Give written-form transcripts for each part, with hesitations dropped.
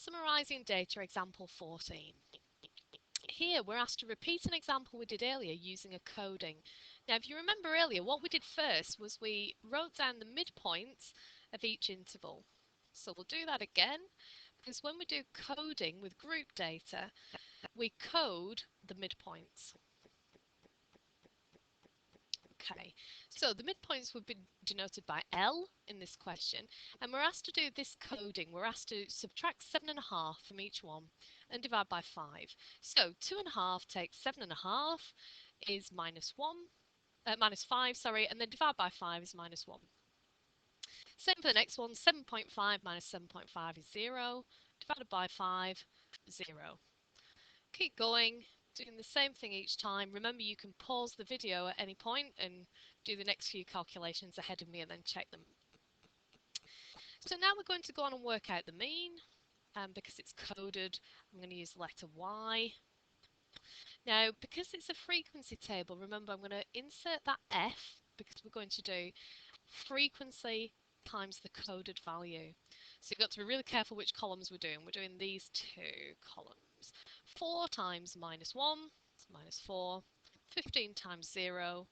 Summarising data example 14. Here we're asked to repeat an example we did earlier using a coding. Now if you remember earlier, what we did first was we wrote down the midpoints of each interval. So we'll do that again, because when we do coding with group data, we code the midpoints. Okay, so the midpoints would be denoted by L in this question, and we're asked to do this coding. We're asked to subtract 7.5 from each one and divide by 5. So 2.5 takes 7.5 is minus 5, sorry, and then divide by 5 is minus 1. Same for the next one, 7.5 minus 7.5 is 0, divided by 5, 0. Keep going, doing the same thing each time. Remember, you can pause the video at any point and do the next few calculations ahead of me and then check them. So now we're going to go on and work out the mean. Because it's coded, I'm going to use the letter Y. Now, because it's a frequency table, remember I'm going to insert that F because we're going to do frequency times the coded value. So you've got to be really careful which columns we're doing. We're doing these two columns. 4 times minus 1 is minus 4. 15 times 0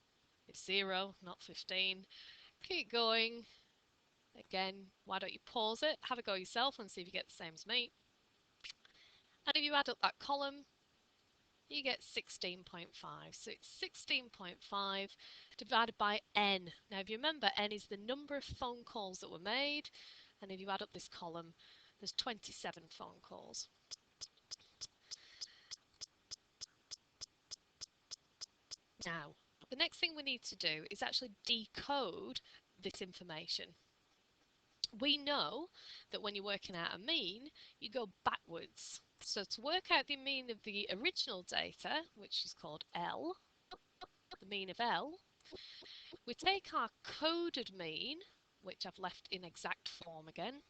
is 0, not 15. Keep going. Again, why don't you pause it, have a go yourself and see if you get the same as me. And if you add up that column, you get 16.5. So it's 16.5 divided by n. Now if you remember, n is the number of phone calls that were made, and if you add up this column, there's 27 phone calls. Now, the next thing we need to do is actually decode this information. We know that when you're working out a mean, you go backwards. So to work out the mean of the original data, which is called L, the mean of L, we take our coded mean, which I've left in exact form again,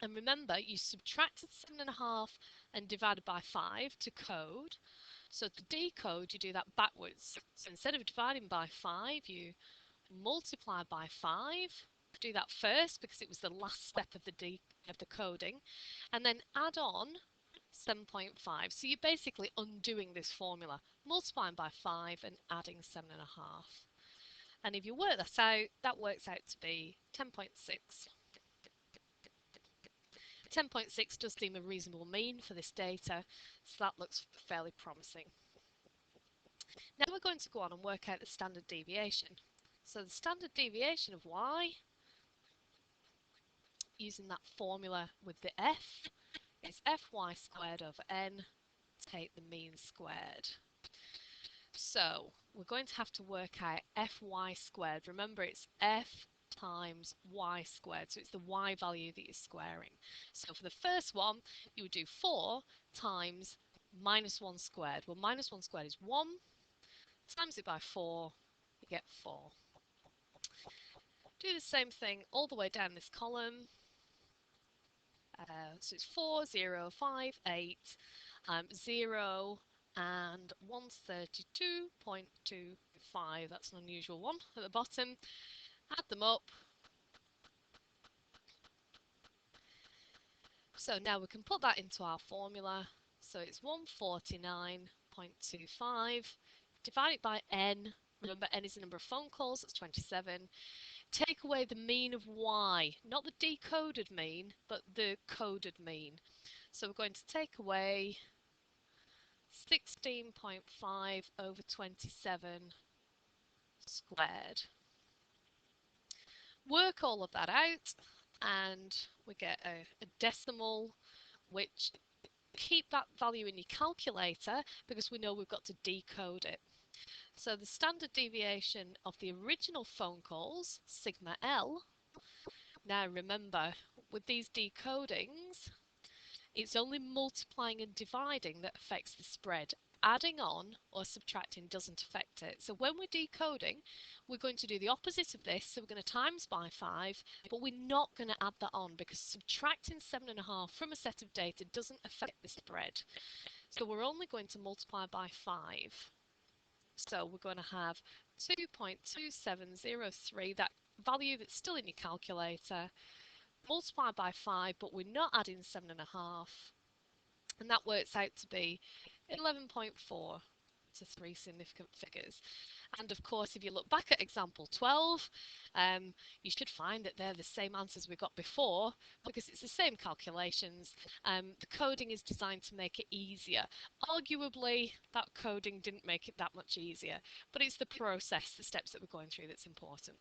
and remember you subtracted 7.5 and divided by 5 to code. So to decode, you do that backwards. So instead of dividing by 5, you multiply by 5. Do that first because it was the last step of the coding, and then add on 7.5. So you're basically undoing this formula, multiplying by 5 and adding 7.5. And if you work that out, that works out to be 10.6. 10.6 does seem a reasonable mean for this data, so that looks fairly promising. Now we're going to go on and work out the standard deviation. So the standard deviation of y, using that formula with the f, is fy squared over n, take the mean squared. So we're going to have to work out fy squared. Remember, it's f times y squared, so it's the y value that you're squaring. So for the first one, you would do 4 times minus 1 squared. Well, minus 1 squared is 1, times it by 4, you get 4. Do the same thing all the way down this column. So it's 4, 0, 5, 8, 0 and 132.25. That's an unusual one at the bottom. Add them up. So now we can put that into our formula. So it's 149.25. Divide it by n. Remember, n is the number of phone calls. That's 27. Take away the mean of y, not the decoded mean, but the coded mean. So we're going to take away 16.5 over 27 squared. Work all of that out and we get a decimal, which keep that value in your calculator because we know we've got to decode it. So the standard deviation of the original phone calls, sigma L. Now remember, with these decodings, it's only multiplying and dividing that affects the spread. Adding on or subtracting doesn't affect it. So when we're decoding, we're going to do the opposite of this. So we're going to times by 5, but we're not going to add that on because subtracting 7.5 from a set of data doesn't affect the spread. So we're only going to multiply by 5. So we're going to have 2.2703, that value that's still in your calculator, multiply by 5, but we're not adding 7.5, and that works out to be 11.4 to three significant figures. And of course, if you look back at example 12, you should find that they're the same answers we got before because it's the same calculations. The coding is designed to make it easier. Arguably, that coding didn't make it that much easier, but it's the process, the steps that we're going through that's important.